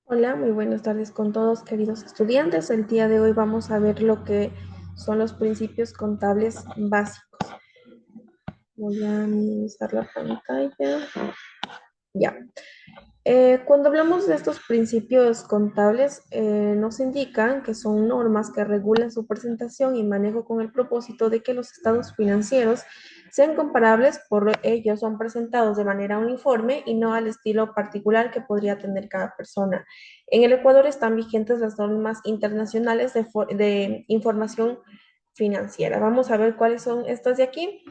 Hola, muy buenas tardes con todos, queridos estudiantes. El día de hoy vamos a ver lo que son los principios contables básicos. Voy a minimizar la pantalla. Ya. Cuando hablamos de estos principios contables, nos indican que son normas que regulan su presentación y manejo con el propósito de que los estados financieros sean comparables, por ello son presentados de manera uniforme y no al estilo particular que podría tener cada persona. En el Ecuador están vigentes las normas internacionales de información financiera. Vamos a ver cuáles son estas de aquí.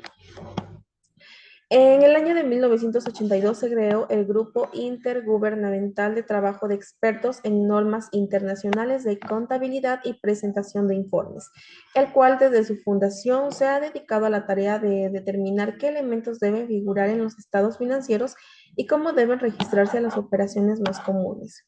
En el año de 1982 se creó el Grupo Intergubernamental de Trabajo de Expertos en Normas Internacionales de Contabilidad y Presentación de Informes, el cual desde su fundación se ha dedicado a la tarea de determinar qué elementos deben figurar en los estados financieros y cómo deben registrarse las operaciones más comunes.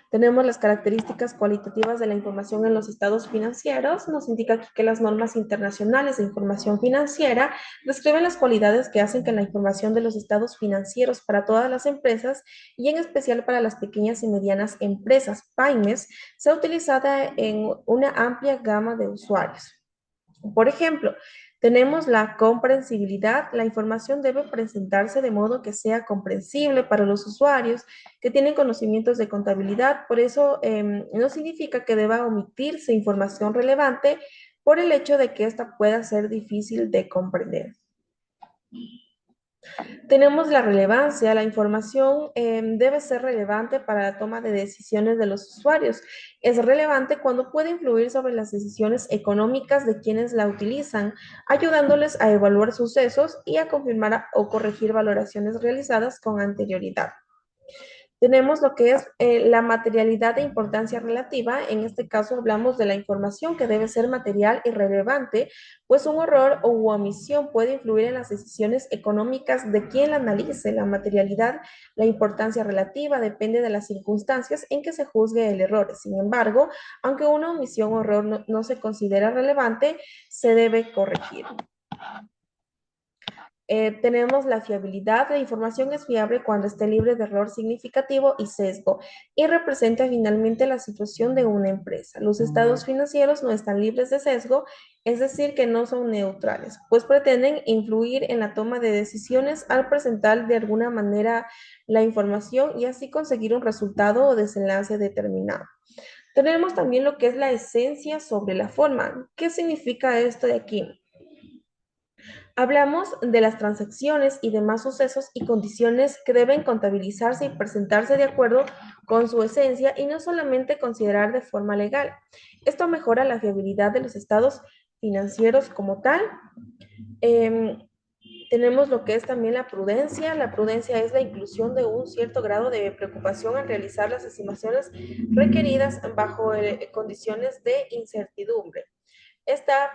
Tenemos las características cualitativas de la información en los estados financieros. Nos indica aquí que las normas internacionales de información financiera describen las cualidades que hacen que la información de los estados financieros para todas las empresas y en especial para las pequeñas y medianas empresas, PYMEs, sea utilizada en una amplia gama de usuarios. Por ejemplo, tenemos la comprensibilidad. La información debe presentarse de modo que sea comprensible para los usuarios que tienen conocimientos de contabilidad. Por eso, no significa que deba omitirse información relevante por el hecho de que ésta pueda ser difícil de comprender. Tenemos la relevancia. La información debe ser relevante para la toma de decisiones de los usuarios. Es relevante cuando puede influir sobre las decisiones económicas de quienes la utilizan, ayudándoles a evaluar sucesos y a confirmar o corregir valoraciones realizadas con anterioridad. Tenemos lo que es la materialidad de importancia relativa. En este caso hablamos de la información que debe ser material y relevante, pues un error u omisión puede influir en las decisiones económicas de quien la analice. La materialidad, la importancia relativa, depende de las circunstancias en que se juzgue el error. Sin embargo, aunque una omisión o error no se considera relevante, se debe corregir. Tenemos la fiabilidad. La información es fiable cuando esté libre de error significativo y sesgo y representa finalmente la situación de una empresa. Los estados financieros no están libres de sesgo, es decir, que no son neutrales, pues pretenden influir en la toma de decisiones al presentar de alguna manera la información y así conseguir un resultado o desenlace determinado. Tenemos también lo que es la esencia sobre la forma. ¿Qué significa esto de aquí? Hablamos de las transacciones y demás sucesos y condiciones que deben contabilizarse y presentarse de acuerdo con su esencia y no solamente considerar de forma legal. Esto mejora la fiabilidad de los estados financieros como tal. Em, Tenemos lo que es también la prudencia. La prudencia es la inclusión de un cierto grado de preocupación al realizar las estimaciones requeridas bajo condiciones de incertidumbre. Esta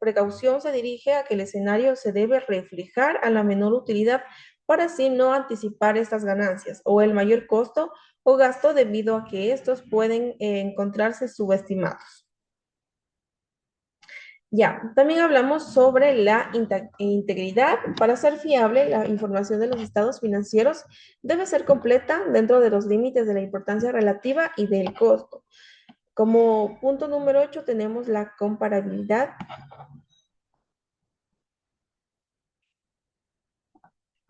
precaución se dirige a que el escenario se debe reflejar a la menor utilidad para así no anticipar estas ganancias o el mayor costo o gasto debido a que estos pueden encontrarse subestimados. Ya, también hablamos sobre la integridad. Para ser fiable, la información de los estados financieros debe ser completa dentro de los límites de la importancia relativa y del costo. Como punto número 8 tenemos la comparabilidad.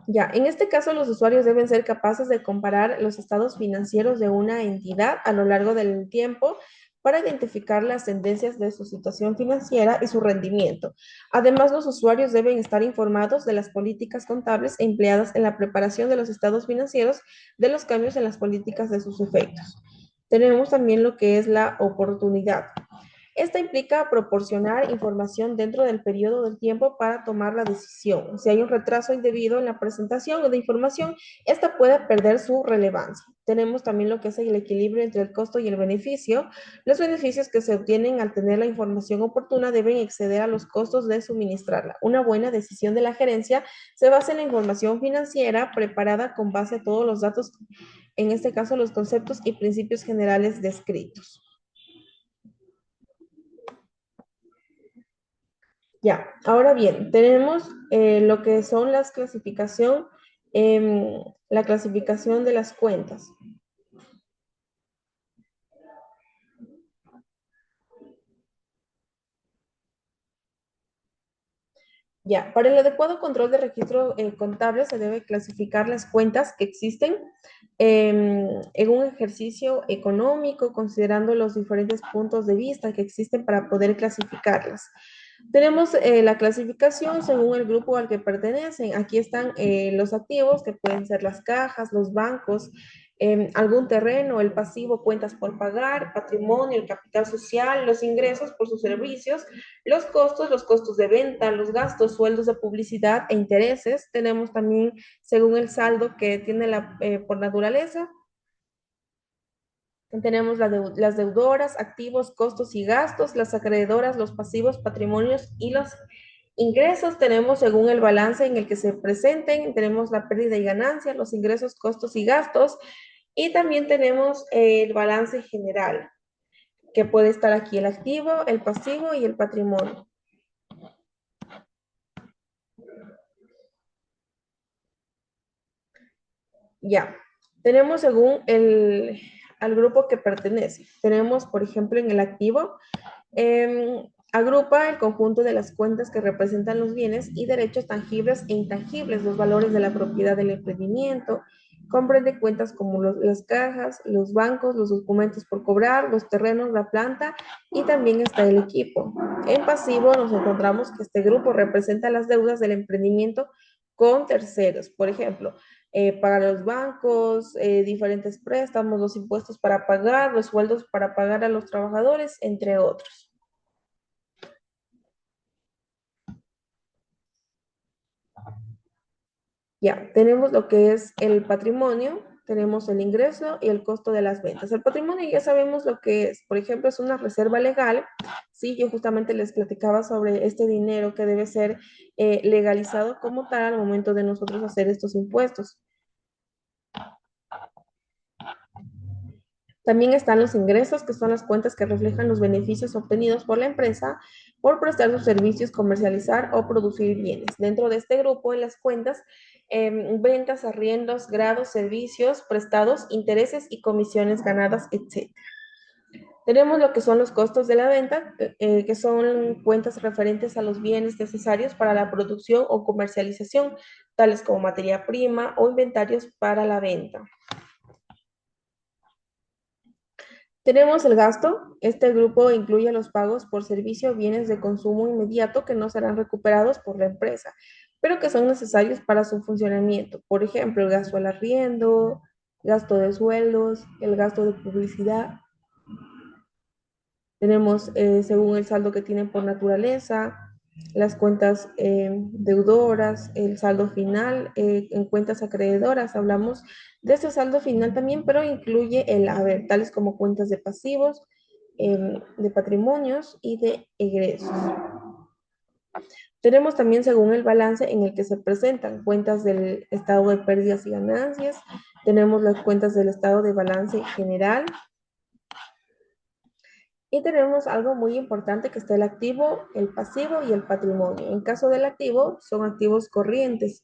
Ya, en este caso los usuarios deben ser capaces de comparar los estados financieros de una entidad a lo largo del tiempo para identificar las tendencias de su situación financiera y su rendimiento. Además, los usuarios deben estar informados de las políticas contables empleadas en la preparación de los estados financieros, de los cambios en las políticas de sus efectos. Tenemos también lo que es la oportunidad. Esta implica proporcionar información dentro del periodo del tiempo para tomar la decisión. Si hay un retraso indebido en la presentación de información, esta puede perder su relevancia. Tenemos también lo que es el equilibrio entre el costo y el beneficio. Los beneficios que se obtienen al tener la información oportuna deben exceder a los costos de suministrarla. Una buena decisión de la gerencia se basa en la información financiera preparada con base a todos los datos, en este caso los conceptos y principios generales descritos. Ya, ahora bien, tenemos lo que son la clasificación de las cuentas. Ya, para el adecuado control de registro contable se debe clasificar las cuentas que existen en un ejercicio económico, considerando los diferentes puntos de vista que existen para poder clasificarlas. Tenemos la clasificación según el grupo al que pertenecen. Aquí están los activos, que pueden ser las cajas, los bancos, algún terreno, el pasivo, cuentas por pagar, patrimonio, el capital social, los ingresos por sus servicios, los costos de venta, los gastos, sueldos de publicidad e intereses. Tenemos también según el saldo que tiene por naturaleza. Tenemos las deudoras, activos, costos y gastos, las acreedoras, los pasivos, patrimonios y los ingresos. Tenemos según el balance en el que se presenten, tenemos la pérdida y ganancia, los ingresos, costos y gastos. Y también tenemos el balance general, que puede estar aquí el activo, el pasivo y el patrimonio. Ya, tenemos según al grupo que pertenece. Tenemos, por ejemplo, en el activo, agrupa el conjunto de las cuentas que representan los bienes y derechos tangibles e intangibles, los valores de la propiedad del emprendimiento. Comprende cuentas como las cajas, los bancos, los documentos por cobrar, los terrenos, la planta y también está el equipo. En pasivo nos encontramos que este grupo representa las deudas del emprendimiento con terceros. Por ejemplo, para los bancos, diferentes préstamos, los impuestos para pagar, los sueldos para pagar a los trabajadores, entre otros. Ya, tenemos lo que es el patrimonio, tenemos el ingreso y el costo de las ventas. El patrimonio ya sabemos lo que es, por ejemplo, es una reserva legal. Sí, yo justamente les platicaba sobre este dinero que debe ser legalizado como tal al momento de nosotros hacer estos impuestos. También están los ingresos, que son las cuentas que reflejan los beneficios obtenidos por la empresa por prestar sus servicios, comercializar o producir bienes. Dentro de este grupo, en las cuentas, ventas, arriendos, grados, servicios prestados, intereses y comisiones ganadas, etc. Tenemos lo que son los costos de la venta, que son cuentas referentes a los bienes necesarios para la producción o comercialización, tales como materia prima o inventarios para la venta. Tenemos el gasto. Este grupo incluye los pagos por servicio o bienes de consumo inmediato que no serán recuperados por la empresa, pero que son necesarios para su funcionamiento. Por ejemplo, el gasto al arriendo, gasto de sueldos, el gasto de publicidad. Tenemos, según el saldo que tienen por naturaleza, las cuentas deudoras, el saldo final, en cuentas acreedoras, hablamos de este saldo final también, pero incluye el haber, tales como cuentas de pasivos, de patrimonios y de egresos. Tenemos también según el balance en el que se presentan cuentas del estado de pérdidas y ganancias, tenemos las cuentas del estado de balance general, y tenemos algo muy importante que está el activo, el pasivo y el patrimonio. En caso del activo, son activos corrientes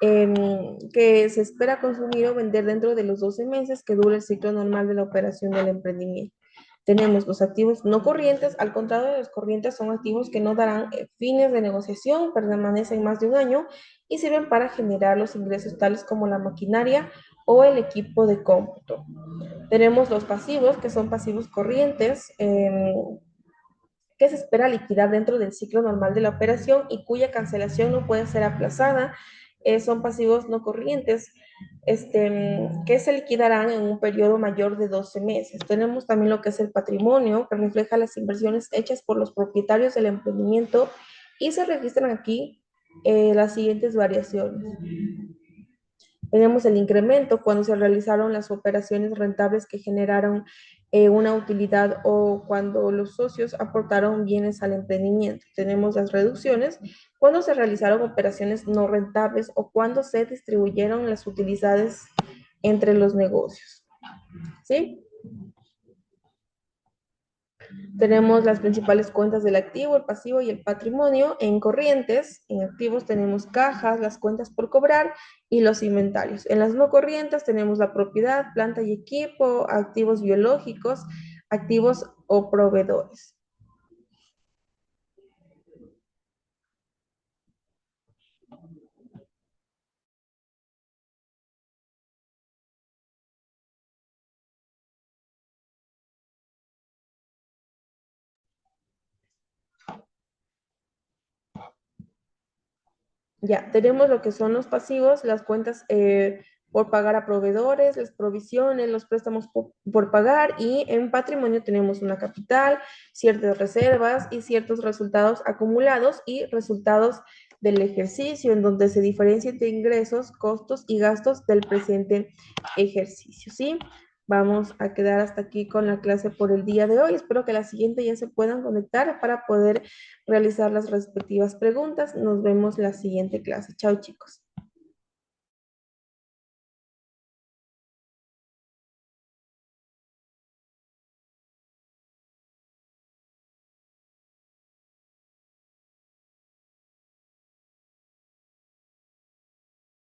que se espera consumir o vender dentro de los 12 meses que dura el ciclo normal de la operación del emprendimiento. Tenemos los activos no corrientes, al contrario de los corrientes, son activos que no darán fines de negociación, permanecen más de un año y sirven para generar los ingresos tales como la maquinaria o el equipo de cómputo. Tenemos los pasivos, que son pasivos corrientes, que se espera liquidar dentro del ciclo normal de la operación y cuya cancelación no puede ser aplazada. Son pasivos no corrientes, que se liquidarán en un periodo mayor de 12 meses. Tenemos también lo que es el patrimonio, que refleja las inversiones hechas por los propietarios del emprendimiento y se registran aquí las siguientes variaciones. Tenemos el incremento cuando se realizaron las operaciones rentables que generaron una utilidad o cuando los socios aportaron bienes al emprendimiento. Tenemos las reducciones cuando se realizaron operaciones no rentables o cuando se distribuyeron las utilidades entre los negocios. ¿Sí? Tenemos las principales cuentas del activo, el pasivo y el patrimonio. En corrientes, en activos tenemos cajas, las cuentas por cobrar y los inventarios. En las no corrientes tenemos la propiedad, planta y equipo, activos biológicos, activos o proveedores. Ya, tenemos lo que son los pasivos, las cuentas por pagar a proveedores, las provisiones, los préstamos por pagar y en patrimonio tenemos una capital, ciertas reservas y ciertos resultados acumulados y resultados del ejercicio, en donde se diferencia entre ingresos, costos y gastos del presente ejercicio, ¿sí? Vamos a quedar hasta aquí con la clase por el día de hoy. Espero que la siguiente ya se puedan conectar para poder realizar las respectivas preguntas. Nos vemos la siguiente clase. Chao, chicos.